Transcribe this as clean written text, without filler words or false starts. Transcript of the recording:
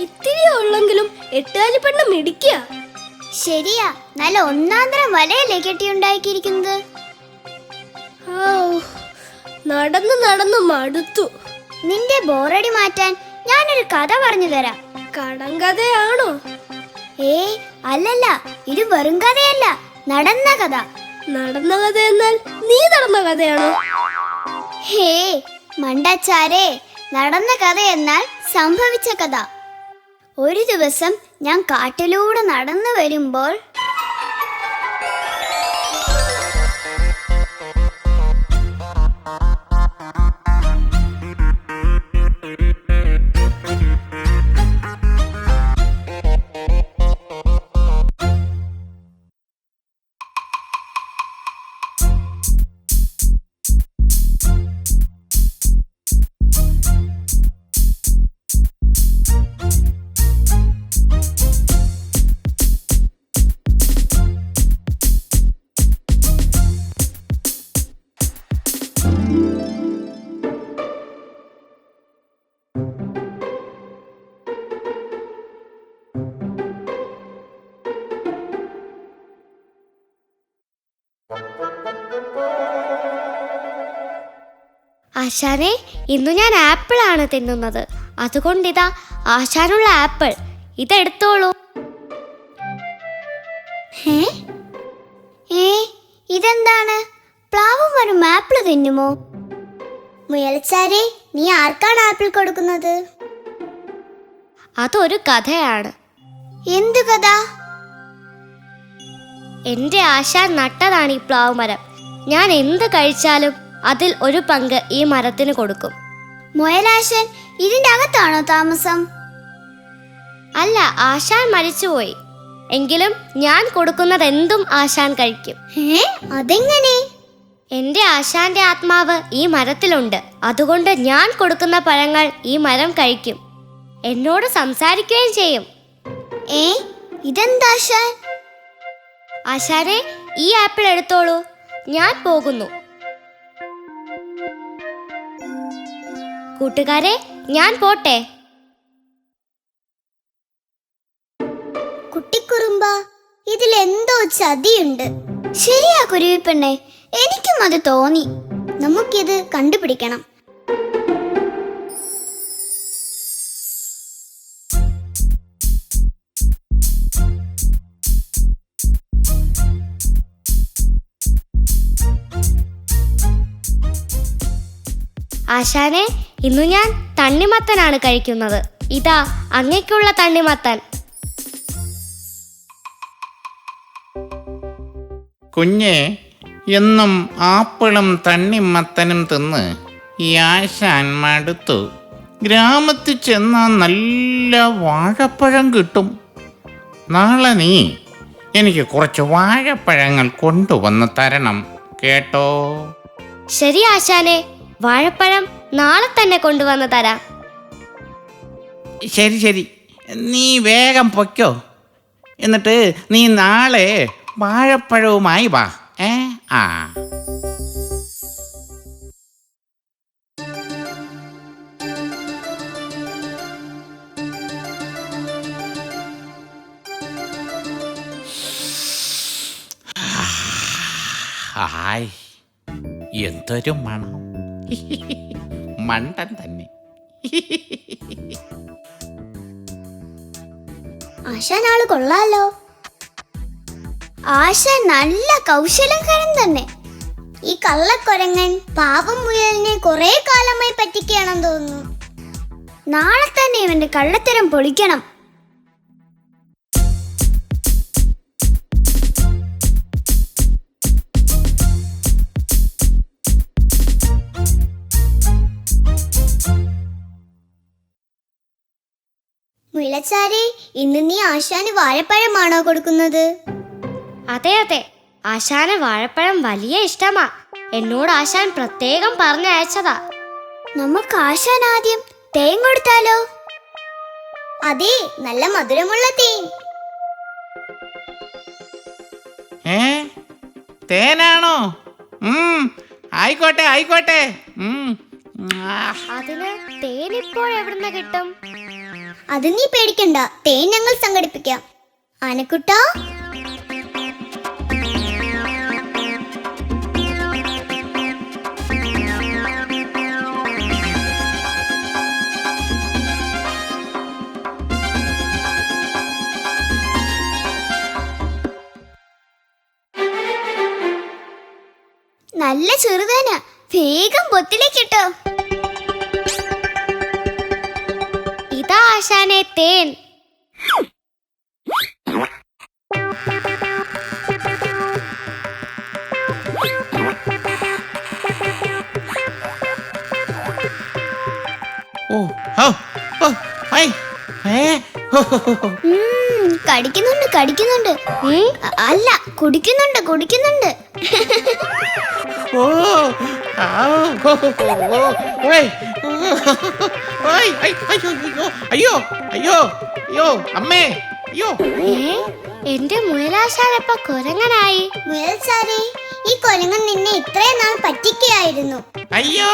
ഇത്തിരി ഉള്ളെങ്കിലും എട്ടുകാലി പെണ്ണ് മിടിക്കുക. ശരിയാ, നല്ല ഒന്നാന്തരം വലയല്ലേ കെട്ടിയുണ്ടാക്കിയിരിക്കുന്നത്. നടന്നു നടന്നു മടുത്തു. നിന്റെ ബോറടി മാറ്റാൻ ഞാനൊരു കഥ പറഞ്ഞു തരാം. കടങ്കഥയാണോ? അല്ലല്ല, ഇത് വെറും കഥയല്ല, നടന്ന കഥ. നടന്ന കഥ എന്നാൽ നീ നടന്ന കഥയാണോ? മണ്ടച്ചാരേ, നടന്ന കഥ എന്നാൽ സംഭവിച്ച കഥ. ഒരു ദിവസം ഞാൻ കാട്ടിലൂടെ നടന്നു വരുമ്പോൾ ആശാനെ, ഇന്നു ഞാൻ ആപ്പിൾ ആണ് തിന്നുന്നത്. അതുകൊണ്ടിതാ ആശാനുള്ള ആപ്പിൾ. ഇതെടുത്തോളൂ. ഇതെന്താണ്? പ്ലാവ് മരം ആപ്പിൾ തിന്നുമോ? മുയൽച്ചാരെ, നീ ആർക്കാണ് ആപ്പിൾ കൊടുക്കുന്നത്? അതൊരു കഥയാണ്. എന്തു കഥ? എന്റെ ആശാൻ നട്ടതാണ് ഈ പ്ലാവ് മരം. ഞാൻ എന്ത് കഴിച്ചാലും അതിൽ ഒരു പങ്ക് ഈ മരത്തിന് കൊടുക്കും. മുയലാശൻ ഇതിന്റെ അകത്താണോ താമസം? അല്ല, ആശാൻ മരിച്ചുപോയി. എങ്കിലും ഞാൻ കൊടുക്കുന്നത് എന്തും ആശാൻ കഴിക്കും. അതെങ്ങനെ? എന്റെ ആശാന്റെ ആത്മാവ് ഈ മരത്തിലുണ്ട്. അതുകൊണ്ട് ഞാൻ കൊടുക്കുന്ന പഴങ്ങൾ ഈ മരം കഴിക്കും. എന്നോട് സംസാരിക്കുകയും ചെയ്യും. ഇതെന്താ ആശാൻ? ആശാനെ, ഈ ആപ്പിൾ എടുത്തോളൂ. ഞാൻ പോകുന്നു. കൂട്ടുകാരെ, ഞാൻ പോട്ടെ. കുട്ടിക്കുറുമ്പ, ഇതിലെന്തോ ചതിയുണ്ട്. ശരിയാ കുരുവിപ്പെണ്ണെ, എനിക്കും അത് തോന്നി. നമുക്കിത് കണ്ടുപിടിക്കണം. ആശാനെ, ഇന്നു ഞാൻ തണ്ണിമത്തനാണ് കഴിക്കുന്നത്. ഇതാ അങ്ങയ്ക്കുള്ള തണ്ണിമത്തൻ. കുഞ്ഞെ, എന്നും ആപ്പിളും തണ്ണിമത്തനും തിന്ന് ഈ ആശാൻ മടുത്തു. ഗ്രാമത്തിൽ ചെന്നാൽ നല്ല വാഴപ്പഴം കിട്ടും. നാളെ നീ എനിക്ക് കുറച്ച് വാഴപ്പഴങ്ങൾ കൊണ്ടുവന്ന് തരണം കേട്ടോ? ശരി ആശാനെ, വാഴപ്പഴം നാളെ തന്നെ കൊണ്ടുവന്ന് തരാം. ശരി ശരി, നീ വേഗം പൊയ്ക്കോ. എന്നിട്ട് നീ നാളെ വാഴപ്പഴവുമായി വാ. ഹായ്, എന്തൊരു മണം! മണ്ടൻ തന്നെ. ആശാൻ ആള് കൊള്ളാലോ. ആശാൻ നല്ല കൗശലക്കാരൻ തന്നെ. ഈ കള്ളക്കൊരങ്ങൻ പാവം മുയലിനെ കുറെ കാലമായി പറ്റിക്കുകയാണെന്ന് തോന്നുന്നു. നാളെ തന്നെ ഇവന്റെ കള്ളത്തരം പൊളിക്കണം. മുയലച്ചാരെ, ഇന്ന് നീ ആശാന് വാഴപ്പഴമാണോ കൊടുക്കുന്നത്? അതെ അതെ, ആശാന് വാഴപ്പഴം വലിയ ഇഷ്ടമാ. എന്നോട് ആശാൻ പ്രത്യേകം പറഞ്ഞയച്ചതാ. നമുക്ക് ആശാൻ ആദ്യം തേൻ കൊടുത്താലോ? അതെ, നല്ല മധുരമുള്ള തേൻ. തേനാണോ? ആയിക്കോട്ടെ ആയിക്കോട്ടെ. അതിന് തേൻ ഇപ്പോൾ എവിടുന്ന് കിട്ടും? അത് നീ പേടിക്കണ്ട, തേൻ ഞങ്ങൾ സംഘടിപ്പിക്കാം. ആനക്കുട്ടാ, നല്ല ചെറുതേന, വേഗം പൊത്തിലേക്കിട്ടോ. ഇതാ ആശാനെ തേൻ. ഓ ഹോ ഓ ഹൈ ഹേ ഹോ ഹോ ഹോ. കടിക്കുന്നുണ്ട് കടിക്കുന്നുണ്ട്. അല്ല, കുടിക്കുന്നുണ്ട് കുടിക്കുന്നുണ്ട്. ഓ ആ ഹോ ഹോ ഹോ. ഓയ് ഓയ് ഐ അയ്യോ അയ്യോ അയ്യോ അയ്യോ അമ്മേ അയ്യോ. എന്റെ മുയലാശാനപ്പ കുരങ്ങനായി. മുയൽ സാറേ, ഈ കൊരങ്ങൻ നിന്നെ ഇത്രയും നാൾ പറ്റിക്കുകയായിരുന്നു. അയ്യോ